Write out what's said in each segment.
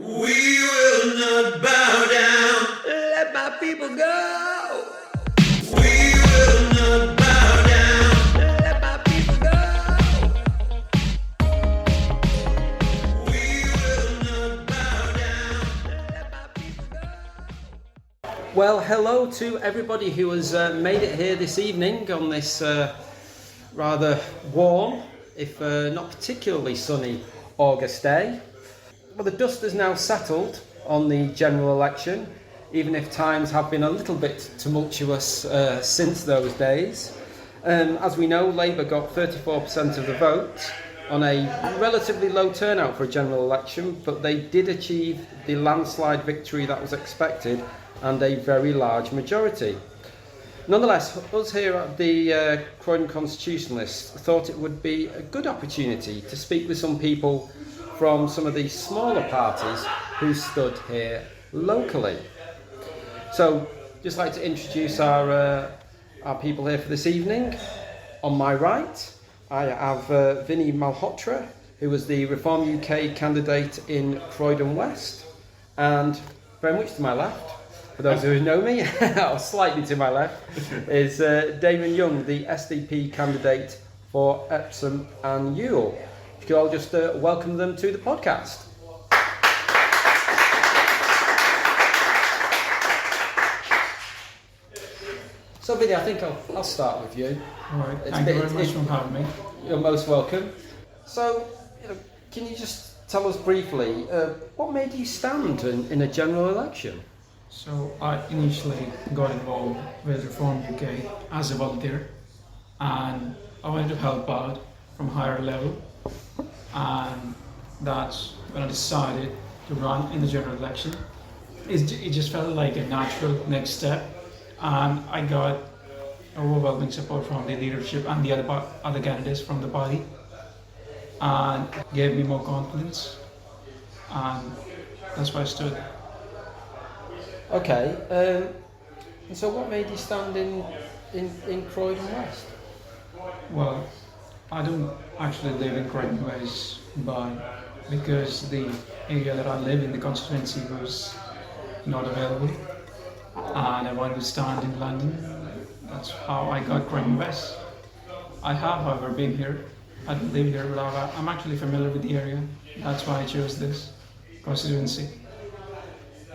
We will not bow down. Let my people go. We will not bow down. Let my people go. We will not bow down. Let my people go. Well, hello to everybody who has made it here this evening on this rather warm, if not particularly sunny, August day. Well, the dust has now settled on the general election, even if times have been a little bit tumultuous since those days. As we know, Labour got 34% of the vote on a relatively low turnout for a general election, but they did achieve the landslide victory that was expected and a very large majority. Nonetheless, us here at the Croydon Constitutionalists thought it would be a good opportunity to speak with some people from some of the smaller parties who stood here locally. So, just like to introduce our people here for this evening. On my right, I have Vinayak Malhotra, who was the Reform UK candidate in Croydon West, and very much to my left, for those who know me, or slightly to my left, is Damon Young, the SDP candidate for Epsom Ewell. If you could all just welcome them to the podcast. So, Vinny, I think I'll start with you. All right. Thank you very much for having me. You're most welcome. So, can you just tell us briefly what made you stand in a general election? So I initially got involved with Reform UK as a volunteer, and I wanted to help out from higher level, and that's when I decided to run in the general election. It just felt like a natural next step, and I got overwhelming support from the leadership and the other candidates from the party, and it gave me more confidence, and that's why I stood. Okay, and so what made you stand in Croydon West? Well, I don't actually live in Croydon West, but because the area that I live in, the constituency, was not available, and I wanted to stand in London. That's how I got Croydon West. I have, however, been here. I don't live here, but I'm actually familiar with the area. That's why I chose this constituency.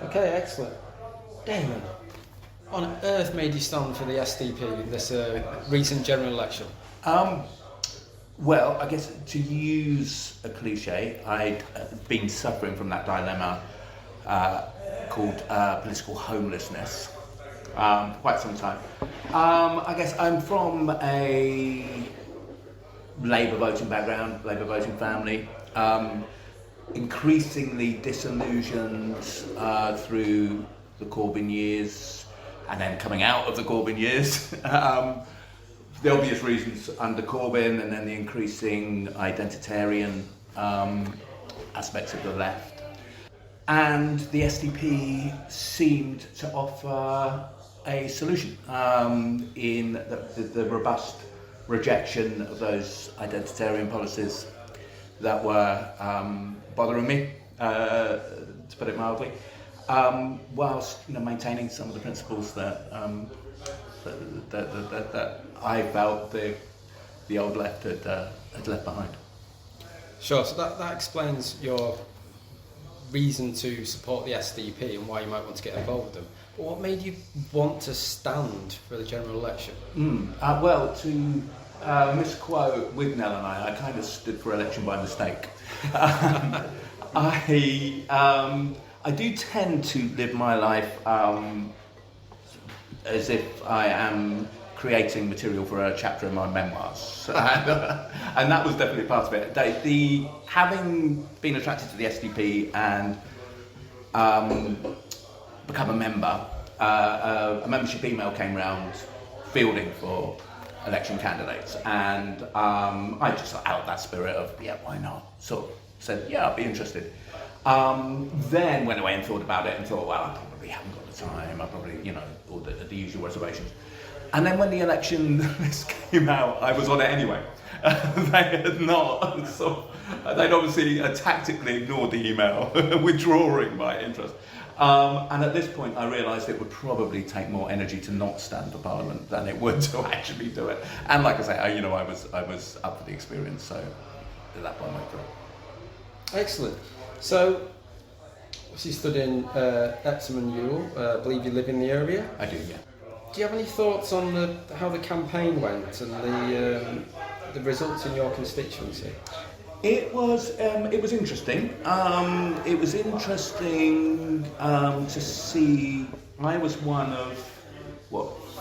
Okay, excellent. Damon, on earth made you stand for the SDP in this recent general election? Well, I guess to use a cliche, I'd been suffering from that dilemma called political homelessness for quite some time. I guess I'm from a Labour voting background, Labour voting family, increasingly disillusioned through the Corbyn years, and then coming out of the Corbyn years. The obvious reasons under Corbyn, and then the increasing identitarian aspects of the left. And the SDP seemed to offer a solution in the robust rejection of those identitarian policies that were bothering me, to put it mildly, whilst maintaining some of the principles that I felt the old left had left behind. Sure, so that explains your reason to support the SDP and why you might want to get involved with them. But what made you want to stand for the general election? Well, to misquote Wignell and I kind of stood for election by mistake. I do tend to live my life as if I am creating material for a chapter in my memoirs, and that was definitely part of it. The having been attracted to the SDP and become a member, a membership email came round fielding for election candidates, and I just out of that spirit of why not, sort of said I'd be interested. Then went away and thought about it and thought, well, I probably haven't got the time, I probably, all the usual reservations. And then when the election list came out, I was on it anyway. They had not, they'd obviously tactically ignored the email, withdrawing my interest. And at this point, I realised it would probably take more energy to not stand for Parliament than it would to actually do it. And like I say, I was up for the experience, so at that point I went for it. Excellent. So, you studying Epsom Ewell. I believe you live in the area. I do, yeah. Do you have any thoughts on how the campaign went and the results in your constituency? It was interesting. It was interesting to see. I was one of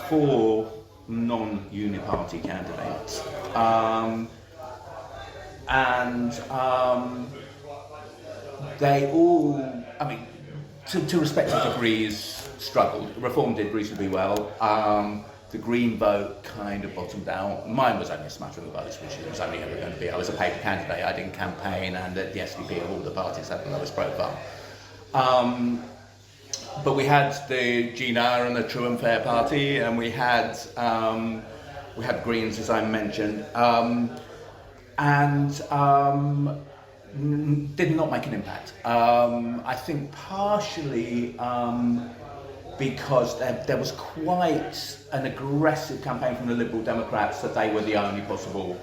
4 non-uniparty candidates, and they all, I mean, to respective degrees, struggled. Reform did reasonably well. The Green vote kind of bottomed out. Mine was only a smattering of votes, which it was only ever going to be. I was a paper candidate, I didn't campaign, and the SDP of all the parties had the lowest profile. But we had the Gina and the True and Fair Party, and we had Greens, as I mentioned, and did not make an impact. I think partially because there was quite an aggressive campaign from the Liberal Democrats that they were the only possible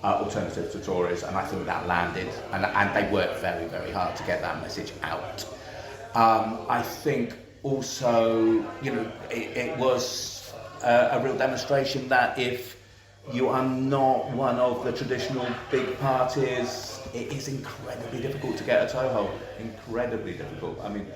alternative to Tories, and I think that landed, and they worked very, very hard to get that message out. I think also, it was a real demonstration that if you are not one of the traditional big parties, it is incredibly difficult to get a toehold. Incredibly difficult. I mean,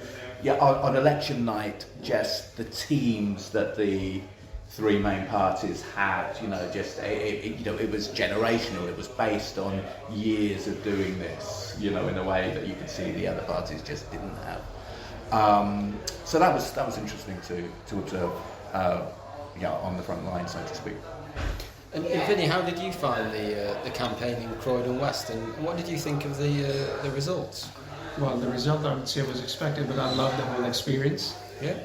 yeah, on election night, just the teams that the 3 main parties had, it was generational. It was based on years of doing this, in a way that you could see the other parties just didn't have. So that was interesting to observe, on the front line, so to speak. And Vinny, how did you find the campaign in Croydon West, and what did you think of the results? Well, the result I would say was expected, but I loved the whole experience. Yeah.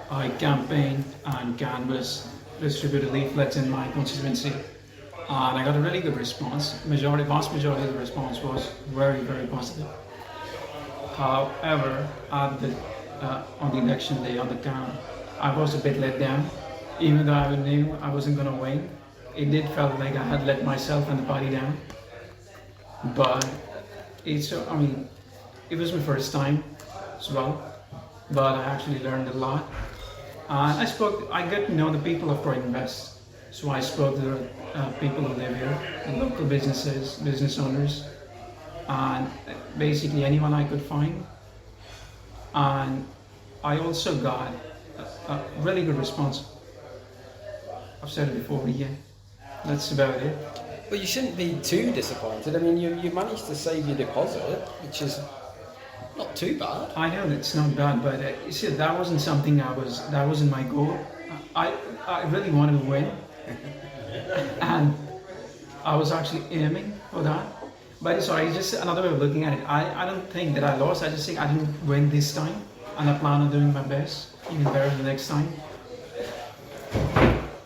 I campaigned and canvassed, distributed leaflets in my constituency, and I got a really good response. Vast majority of the response was very, very positive. However, on the election day, on the count, I was a bit let down. Even though I knew I wasn't going to win, it did feel like I had let myself and the party down. But it was my first time as well, but I actually learned a lot. I got to know the people of Croydon West, so I spoke to the people who live here, the local businesses, business owners, and basically anyone I could find. And I also got a really good response. I've said it before, but yeah, that's about it. Well, you shouldn't be too disappointed. I mean, you managed to save your deposit, which is not too bad. I know it's not bad, but you see, that wasn't something that wasn't my goal. I really wanted to win, and I was actually aiming for that. But sorry, it's just another way of looking at it. I don't think that I lost. I just think I didn't win this time, and I plan on doing my best, even better the next time.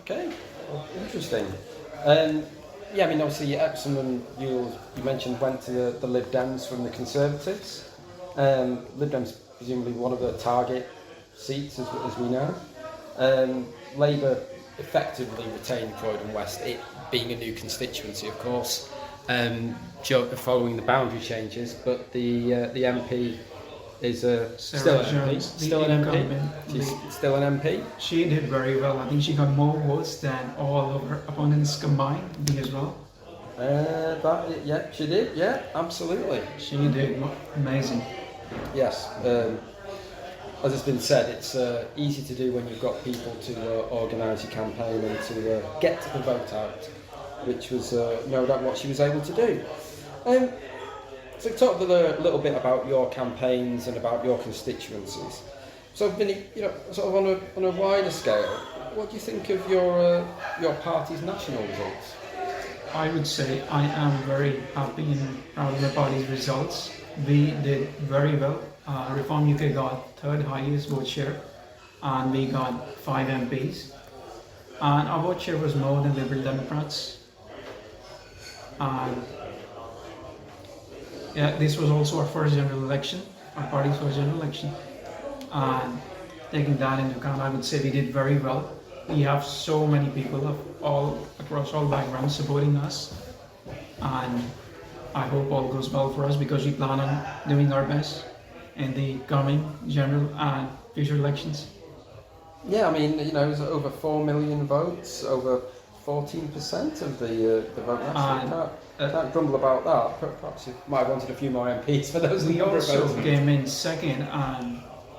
Okay, well, interesting. Yeah, I mean, obviously Epsom and you mentioned went to the Lib Dems from the Conservatives. Lib Dems presumably one of the target seats, as we know. Labour effectively retained Croydon West, it being a new constituency, of course, following the boundary changes. But the MP is still an MP. Still an MP. She's still an MP. She did very well. I think she got more votes than all of her opponents combined. Me as well. Yeah, she did. Yeah, absolutely. She did amazing. Yes. As has been said, it's easy to do when you've got people to organise your campaign and to get the vote out, which was no doubt what she was able to do. So talk a little bit about your campaigns and about your constituencies. So, Vinny, sort of on a wider scale, what do you think of your party's national results? I would say I am very happy and proud of my party's results. We did very well. Reform UK got 3rd highest vote share, and we got 5 MPs. And our vote share was more than Liberal Democrats. And yeah, this was also our first general election, our party's first general election. And taking that into account, I would say we did very well. We have so many people of all across all backgrounds supporting us, and I hope all goes well for us because we plan on doing our best in the coming general and future elections. Yeah, I mean, it was over 4 million votes, over 14% of the vote. Can't grumble about that. Perhaps you might have wanted a few more MPs for those. We also came in second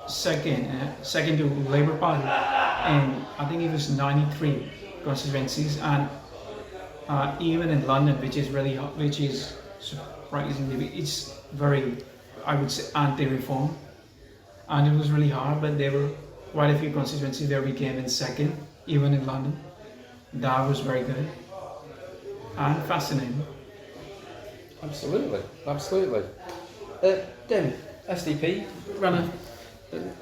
to Labour Party, and I think it was 93 constituencies, and even in London, which is surprisingly, it's very, I would say, anti-reform, and it was really hard, but there were quite a few constituencies where we came in second, even in London. That was very good and fascinating. Absolutely. Damon, SDP ran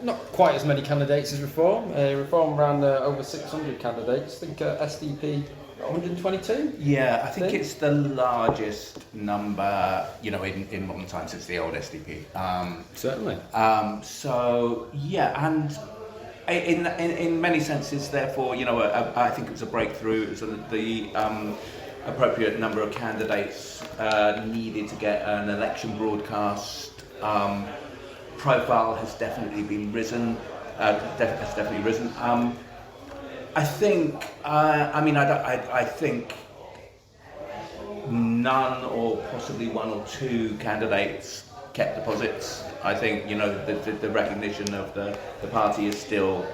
not quite as many candidates as Reform. Reform ran over 600 candidates. I think SDP 122. Yeah, I think it's the largest number, in modern times since the old SDP. Certainly. So yeah, and in many senses, therefore, I think it was a breakthrough. It was the appropriate number of candidates needed to get an election broadcast. Profile has definitely been risen. I think. I think none or possibly one or two candidates kept deposits. I think the recognition of the party is still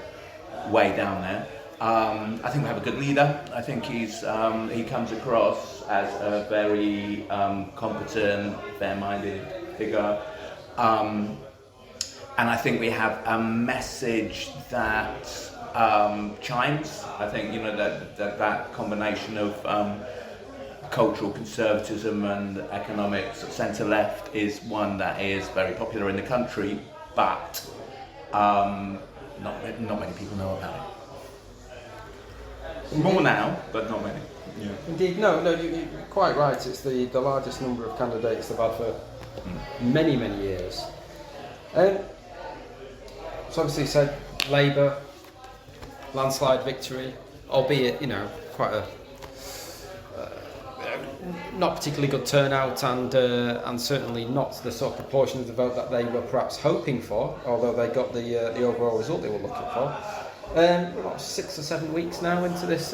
way down there. I think we have a good leader. I think he comes across as a very competent, fair-minded figure. And I think we have a message that chimes. I think that combination of cultural conservatism and economic centre-left is one that is very popular in the country, but not many people know about it. More now, but not many. Yeah. Indeed, no, you're quite right. It's the largest number of candidates they've had for many years. So obviously, you said Labour landslide victory, albeit quite a not particularly good turnout, and certainly not the sort of proportion of the vote that they were perhaps hoping for. Although they got the overall result they were looking for. We're about 6 or 7 weeks now into this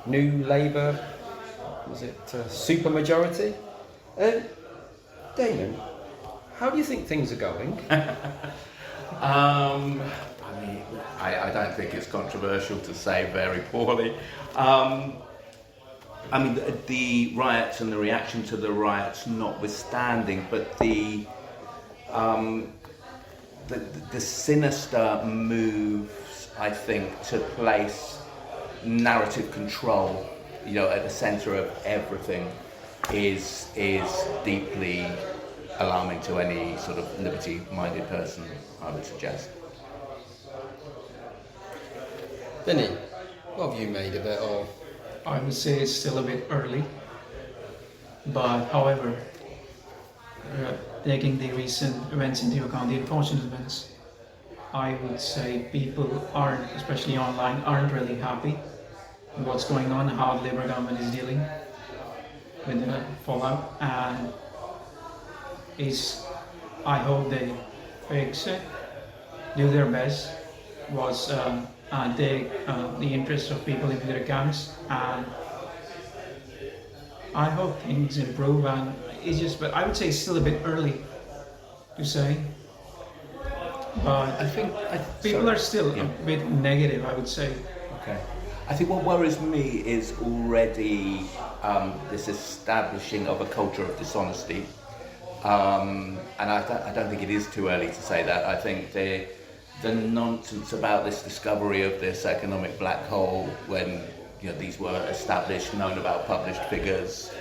new Labour, super majority? Damon, how do you think things are going? I don't think it's controversial to say very poorly. The riots and the reaction to the riots notwithstanding, but the sinister moves, I think, to place narrative control, at the centre of everything, is deeply alarming to any sort of liberty-minded person, I would suggest. Vinny, what have you made of it all? I would say it's still a bit early, but however, taking the recent events into account, the unfortunate events, I would say people aren't, especially online, aren't really happy with what's going on, how the Labour government is dealing with the fallout, and I hope they fix it, do their best, and take the interests of people into their accounts, and I hope things improve. And but I would say it's still a bit early to say, but I think people are still a bit negative, I would say. Okay. I think what worries me is already this establishing of a culture of dishonesty, and I don't think it is too early to say that. I think the nonsense about this discovery of this economic black hole, when these were established, known about, published figures,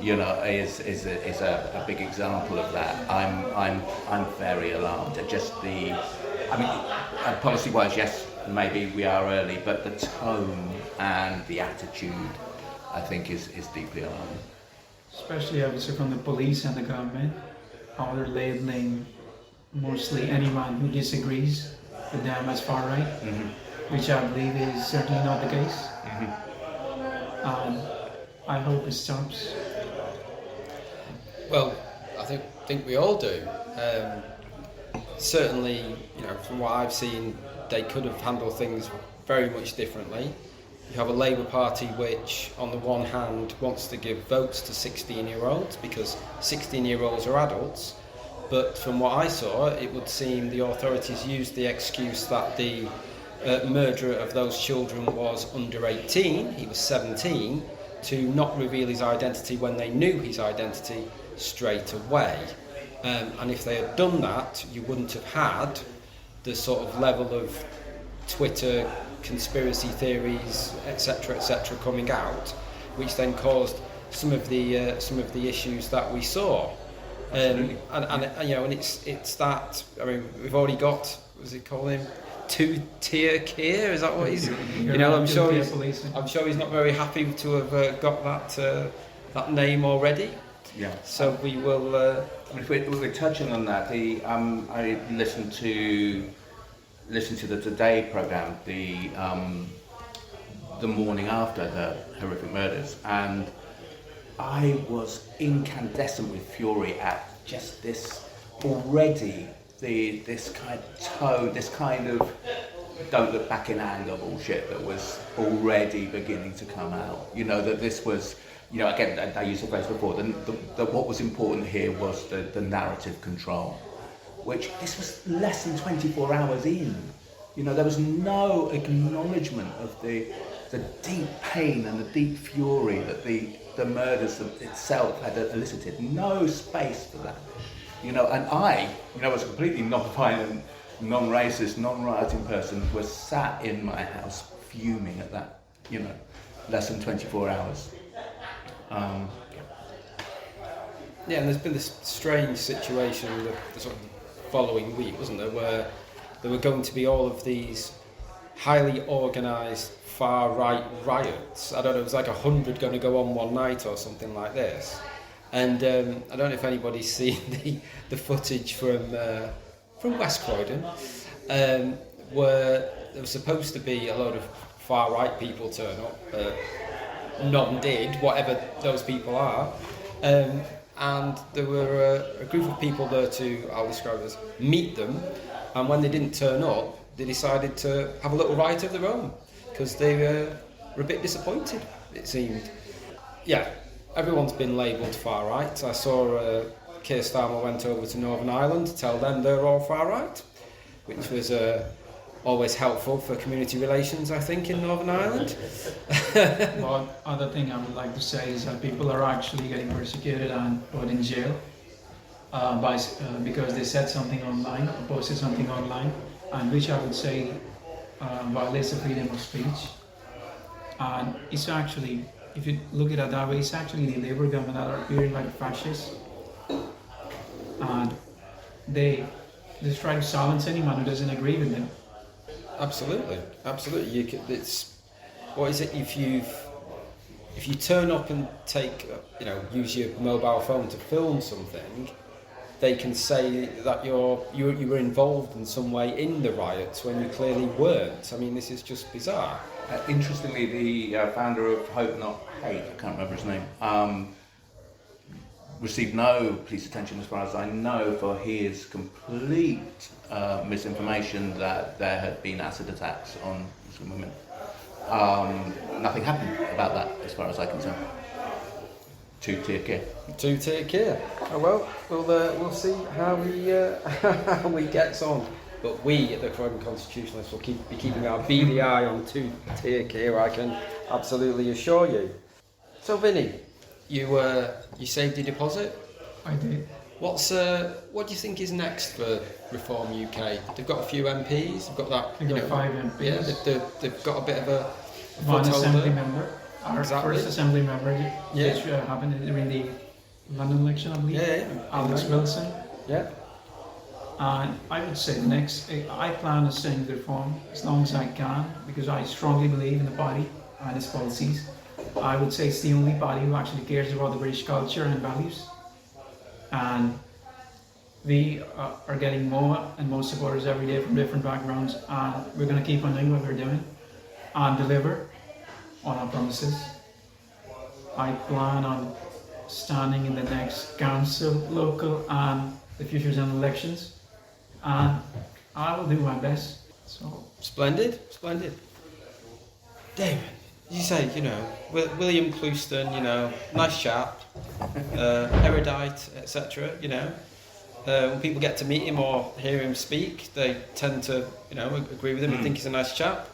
is a big example of that. I'm very alarmed at just the I mean, policy-wise, yes, maybe we are early, but the tone and the attitude, I think, is deeply alarming. Especially obviously from the police and the government, how they're labeling mostly anyone who disagrees with them as far right, which I believe is certainly not the case. And I hope it stops. Well, I think we all do. Certainly, from what I've seen, they could have handled things very much differently. You have a Labour Party which, on the one hand, wants to give votes to 16-year-olds because 16-year-olds are adults, but from what I saw, it would seem the authorities used the excuse that the murderer of those children was under 18, he was 17, to not reveal his identity when they knew his identity straight away. And if they had done that, you wouldn't have had the sort of level of Twitter conspiracy theories, etc., coming out, which then caused some of the issues that we saw. And it's that. I mean, we've already got. What does he call him? Two-tier Keir. Is that what he's? I'm sure he's not very happy to have got that name already. Yeah. So we will. If we're touching on that, I listened to the Today programme the morning after the horrific murders, and I was incandescent with fury at just this already, this kind of tone, this kind of don't look back in anger bullshit that was already beginning to come out. That this was, again, I used the phrase before, what was important here was the narrative control, which this was less than 24 hours in. There was no acknowledgement of the deep pain and the deep fury that the murders itself had elicited. No space for that. And I, was a completely non-violent, non-racist, non-rioting person, was sat in my house fuming at that, less than 24 hours. Yeah, and there's been this strange situation the sort of following week, wasn't there, where there were going to be all of these highly organised far-right riots. I don't know, it was like 100 going to go on one night or something like this. And I don't know if anybody's seen the footage from West Croydon, where there was supposed to be a load of far-right people turn up. None did, whatever those people are. And there were a group of people there to, I'll describe as, meet them. And when they didn't turn up, they decided to have a little riot of their own because they were a bit disappointed, it seemed. Yeah, everyone's been labelled far right. I saw Keir Starmer went over to Northern Ireland to tell them they're all far right, which was always helpful for community relations, I think, in Northern Ireland. One other thing I would like to say is that people are actually getting persecuted and put in jail because they said something online, or posted something online, and which I would say violates the freedom of speech. And it's actually, if you look at it that way, it's actually the Labour government that are appearing like fascists, and they just try to silence anyone who doesn't agree with them. Absolutely. What is it if you turn up and use your mobile phone to film something, they can say that you were involved in some way in the riots when you clearly weren't. I mean, this is just bizarre. Interestingly, the founder of Hope Not Hate, I can't remember his name, received no police attention as far as I know for his complete misinformation that there had been acid attacks on Muslim women. Nothing happened about that as far as I can tell. Two-tier Keir. Two-tier Keir. Oh well, we'll see how he gets on. But we at the Croydon Constitutionalists will be keeping our beady eye on two-tier Keir, I can absolutely assure you. So Vinny, you saved your deposit? I did. What do you think is next for Reform UK? They've got a few MPs. They've got that. They've got 5 MPs. Yeah, they've got a bit of a one foothold assembly there. member. Our Exactly. first assembly member, Yeah. which happened during the London election, I believe. Yeah. Alex Wilson. Yeah. And I would say I plan on staying with the reform as long as I can, because I strongly believe in the body and its policies. I would say it's the only body who actually cares about the British culture and values. And we are getting more and more supporters every day from different backgrounds, and we're going to keep on doing what we're doing and deliver on our promises. I plan on standing in the next council, local and the future general elections, and I will do my best. So Splendid. Damon, you say, William Clouston, nice chap, erudite, etc., when people get to meet him or hear him speak, they tend to, agree with him and think he's a nice chap.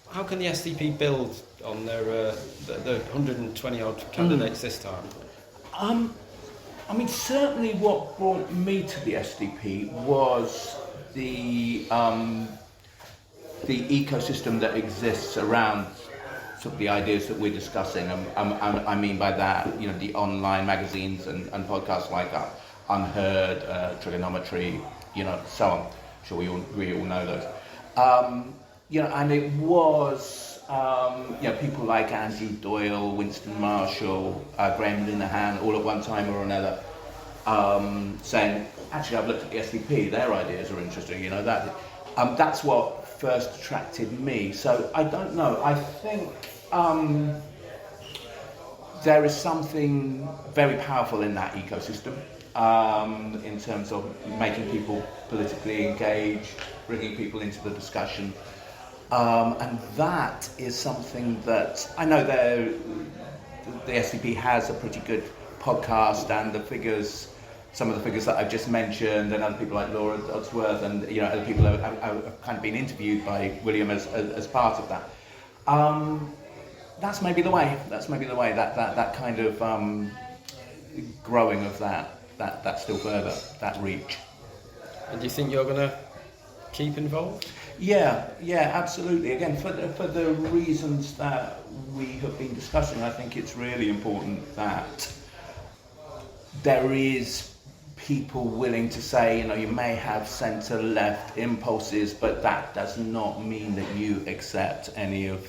How can the SDP build on their the 120 odd candidates this time? Certainly what brought me to the SDP was the ecosystem that exists around sort of the ideas that we're discussing. I mean by that, the online magazines and podcasts like Unheard, Trigonometry, so on. I'm sure we all know those. And it was, people like Andrew Doyle, Winston Marshall, Graham Linehan, all at one time or another, saying, actually, I've looked at the SDP, their ideas are interesting, that's what first attracted me. So I don't know, I think there is something very powerful in that ecosystem, in terms of making people politically engaged, bringing people into the discussion. And that is something that I know the SDP has a pretty good podcast, and some of the figures that I've just mentioned, and other people like Laura Dodsworth, and other people have kind of been interviewed by William as part of that. That's maybe the way. That kind of growing of that still further, that reach. And do you think you're going to keep involved? Yeah, absolutely. Again, for the reasons that we have been discussing, I think it's really important that there is people willing to say, you may have centre-left impulses, but that does not mean that you accept any of,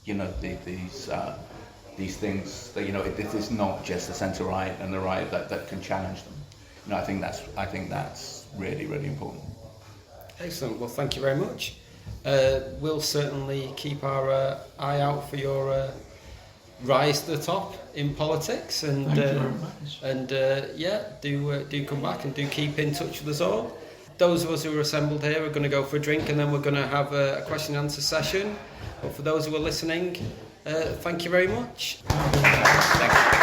these things. That this is not just the centre-right and the right that can challenge them. I think that's really, really important. Excellent. Well, thank you very much. We'll certainly keep our eye out for your rise to the top in politics, and thank you very much. And do come back and do keep in touch with us all. Those of us who are assembled here are going to go for a drink, and then we're going to have a question and answer session. But for those who are listening, thank you very much. Thanks.